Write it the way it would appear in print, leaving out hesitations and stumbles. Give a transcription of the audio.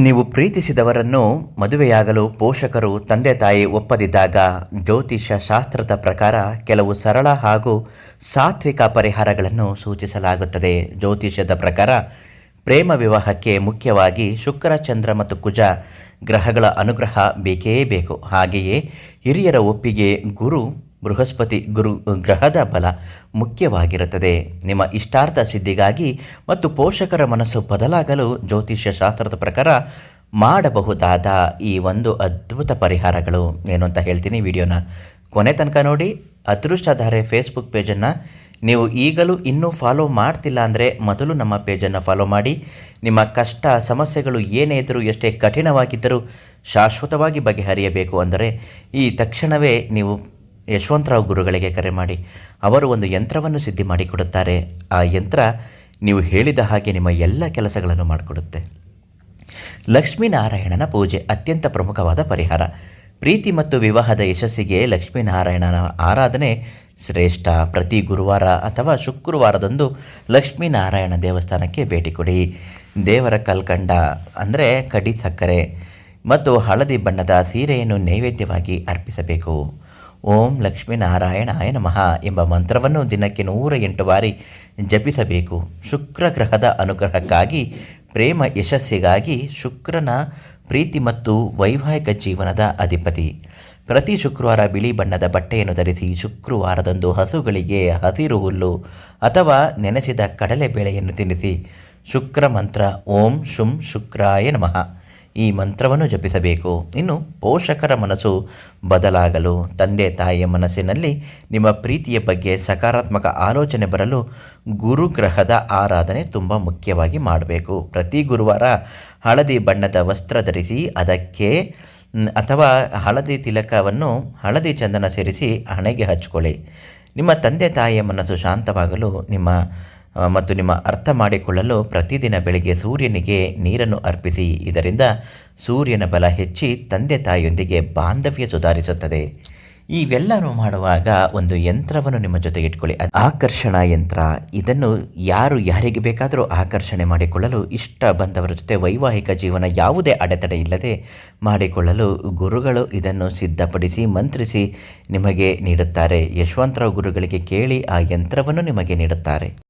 ನೀವು ಪ್ರೀತಿಸಿದವರನ್ನು ಮದುವೆಯಾಗಲು ಪೋಷಕರು ತಂದೆ ತಾಯಿ ಒಪ್ಪದಿದ್ದಾಗ ಜ್ಯೋತಿಷ್ಯ ಶಾಸ್ತ್ರದ ಪ್ರಕಾರ ಕೆಲವು ಸರಳ ಹಾಗೂ ಸಾತ್ವಿಕ ಪರಿಹಾರಗಳನ್ನು ಸೂಚಿಸಲಾಗುತ್ತದೆ. ಜ್ಯೋತಿಷ್ಯದ ಪ್ರಕಾರ ಪ್ರೇಮ ವಿವಾಹಕ್ಕೆ ಮುಖ್ಯವಾಗಿ ಶುಕ್ರ, ಚಂದ್ರ ಮತ್ತು ಕುಜ ಗ್ರಹಗಳ ಅನುಗ್ರಹ ಬೇಕೇ ಬೇಕು. ಹಾಗೆಯೇ ಹಿರಿಯರ ಒಪ್ಪಿಗೆ, ಬೃಹಸ್ಪತಿ ಗ್ರಹದ ಬಲ ಮುಖ್ಯವಾಗಿರುತ್ತದೆ. ನಿಮ್ಮ ಇಷ್ಟಾರ್ಥ ಸಿದ್ಧಿಗಾಗಿ ಮತ್ತು ಪೋಷಕರ ಮನಸ್ಸು ಬದಲಾಗಲು ಜ್ಯೋತಿಷ್ಯ ಶಾಸ್ತ್ರದ ಪ್ರಕಾರ ಮಾಡಬಹುದಾದ ಈ ಒಂದು ಅದ್ಭುತ ಪರಿಹಾರಗಳು ಏನು ಅಂತ ಹೇಳ್ತೀನಿ. ವಿಡಿಯೋನ ಕೊನೆ ತನಕ ನೋಡಿ. ಅದೃಷ್ಟಧಾರೆ ಫೇಸ್ಬುಕ್ ಪೇಜನ್ನು ನೀವು ಈಗಲೂ ಇನ್ನೂ ಫಾಲೋ ಮಾಡ್ತಿಲ್ಲ ಅಂದರೆ ಮೊದಲು ನಮ್ಮ ಪೇಜನ್ನು ಫಾಲೋ ಮಾಡಿ. ನಿಮ್ಮ ಕಷ್ಟ ಸಮಸ್ಯೆಗಳು ಏನೇ ಇದ್ದರೂ, ಎಷ್ಟೇ ಕಠಿಣವಾಗಿದ್ದರೂ ಶಾಶ್ವತವಾಗಿ ಬಗೆಹರಿಯಬೇಕು ಅಂದರೆ ಈ ತಕ್ಷಣವೇ ನೀವು ಯಶವಂತರಾವ್ ಗುರುಗಳಿಗೆ ಕರೆ ಮಾಡಿ. ಅವರು ಒಂದು ಯಂತ್ರವನ್ನು ಸಿದ್ಧಿ ಮಾಡಿಕೊಡುತ್ತಾರೆ. ಆ ಯಂತ್ರ ನೀವು ಹೇಳಿದ ಹಾಗೆ ನಿಮ್ಮ ಎಲ್ಲ ಕೆಲಸಗಳನ್ನು ಮಾಡಿಕೊಡುತ್ತೆ. ಲಕ್ಷ್ಮೀನಾರಾಯಣನ ಪೂಜೆ ಅತ್ಯಂತ ಪ್ರಮುಖವಾದ ಪರಿಹಾರ. ಪ್ರೀತಿ ಮತ್ತು ವಿವಾಹದ ಯಶಸ್ಸಿಗೆ ಲಕ್ಷ್ಮೀನಾರಾಯಣನ ಆರಾಧನೆ ಶ್ರೇಷ್ಠ. ಪ್ರತಿ ಗುರುವಾರ ಅಥವಾ ಶುಕ್ರವಾರದಂದು ಲಕ್ಷ್ಮೀನಾರಾಯಣ ದೇವಸ್ಥಾನಕ್ಕೆ ಭೇಟಿ ಕೊಡಿ. ದೇವರ ಕಲ್ಕಂಡ ಅಂದರೆ ಕಡಿ ಸಕ್ಕರೆ ಮತ್ತು ಹಳದಿ ಬಣ್ಣದ ಸೀರೆಯನ್ನು ನೈವೇದ್ಯವಾಗಿ ಅರ್ಪಿಸಬೇಕು. ಓಂ ಲಕ್ಷ್ಮೀನಾರಾಯಣಾಯ ನಮಃ ಎಂಬ ಮಂತ್ರವನ್ನು ದಿನಕ್ಕೆ 108 ಬಾರಿ ಜಪಿಸಬೇಕು. ಶುಕ್ರ ಗ್ರಹದ ಅನುಗ್ರಹಕ್ಕಾಗಿ, ಪ್ರೇಮ ಯಶಸ್ಸಿಗಾಗಿ. ಶುಕ್ರನ ಪ್ರೀತಿ ಮತ್ತು ವೈವಾಹಿಕ ಜೀವನದ ಅಧಿಪತಿ. ಪ್ರತಿ ಶುಕ್ರವಾರ ಬಿಳಿ ಬಣ್ಣದ ಬಟ್ಟೆಯನ್ನು ಧರಿಸಿ ಶುಕ್ರವಾರದಂದು ಹಸುಗಳಿಗೆ ಹಸಿರು ಹುಲ್ಲು ಅಥವಾ ನೆನೆಸಿದ ಕಡಲೆಬೇಳೆಯನ್ನು ತಿನ್ನಿಸಿ ಶುಕ್ರ ಮಂತ್ರ ಓಂ ಶುಂ ಶುಕ್ರಾಯ ನಮಃ ಈ ಮಂತ್ರವನ್ನು ಜಪಿಸಬೇಕು. ಇನ್ನು ಪೋಷಕರ ಮನಸ್ಸು ಬದಲಾಗಲು, ತಂದೆ ತಾಯಿಯ ಮನಸ್ಸಿನಲ್ಲಿ ನಿಮ್ಮ ಪ್ರೀತಿಯ ಬಗ್ಗೆ ಸಕಾರಾತ್ಮಕ ಆಲೋಚನೆ ಬರಲು ಗುರುಗ್ರಹದ ಆರಾಧನೆ ತುಂಬ ಮುಖ್ಯವಾಗಿ ಮಾಡಬೇಕು. ಪ್ರತಿ ಗುರುವಾರ ಹಳದಿ ಬಣ್ಣದ ವಸ್ತ್ರ ಧರಿಸಿ ಅದಕ್ಕೆ ಅಥವಾ ಹಳದಿ ತಿಲಕವನ್ನು ಹಳದಿ ಚಂದನ ಸೇರಿಸಿ ಹಣೆಗೆ ಹಚ್ಕೊಳ್ಳಿ. ನಿಮ್ಮ ತಂದೆ ತಾಯಿಯ ಮನಸ್ಸು ಶಾಂತವಾಗಲು ನಿಮ್ಮ ಅರ್ಥ ಮಾಡಿಕೊಳ್ಳಲು ಪ್ರತಿದಿನ ಬೆಳಿಗ್ಗೆ ಸೂರ್ಯನಿಗೆ ನೀರನ್ನು ಅರ್ಪಿಸಿ. ಇದರಿಂದ ಸೂರ್ಯನ ಬಲ ಹೆಚ್ಚಿ ತಂದೆ ತಾಯಿಯೊಂದಿಗೆ ಬಾಂಧವ್ಯ ಸುಧಾರಿಸುತ್ತದೆ. ಇವೆಲ್ಲನೂ ಮಾಡುವಾಗ ಒಂದು ಯಂತ್ರವನ್ನು ನಿಮ್ಮ ಜೊತೆಗೆ ಇಟ್ಕೊಳ್ಳಿ. ಆಕರ್ಷಣಾ ಯಂತ್ರ. ಇದನ್ನು ಯಾರಿಗೆ ಬೇಕಾದರೂ ಆಕರ್ಷಣೆ ಮಾಡಿಕೊಳ್ಳಲು, ಇಷ್ಟ ಬಂದವರ ಜೊತೆ ವೈವಾಹಿಕ ಜೀವನ ಯಾವುದೇ ಅಡೆತಡೆ ಇಲ್ಲದೆ ಮಾಡಿಕೊಳ್ಳಲು ಗುರುಗಳು ಇದನ್ನು ಸಿದ್ಧಪಡಿಸಿ ಮಂತ್ರಿಸಿ ನಿಮಗೆ ನೀಡುತ್ತಾರೆ. ಯಶವಂತರಾವ್ ಗುರುಗಳಿಗೆ ಕೇಳಿ ಆ ಯಂತ್ರವನ್ನು ನಿಮಗೆ ನೀಡುತ್ತಾರೆ.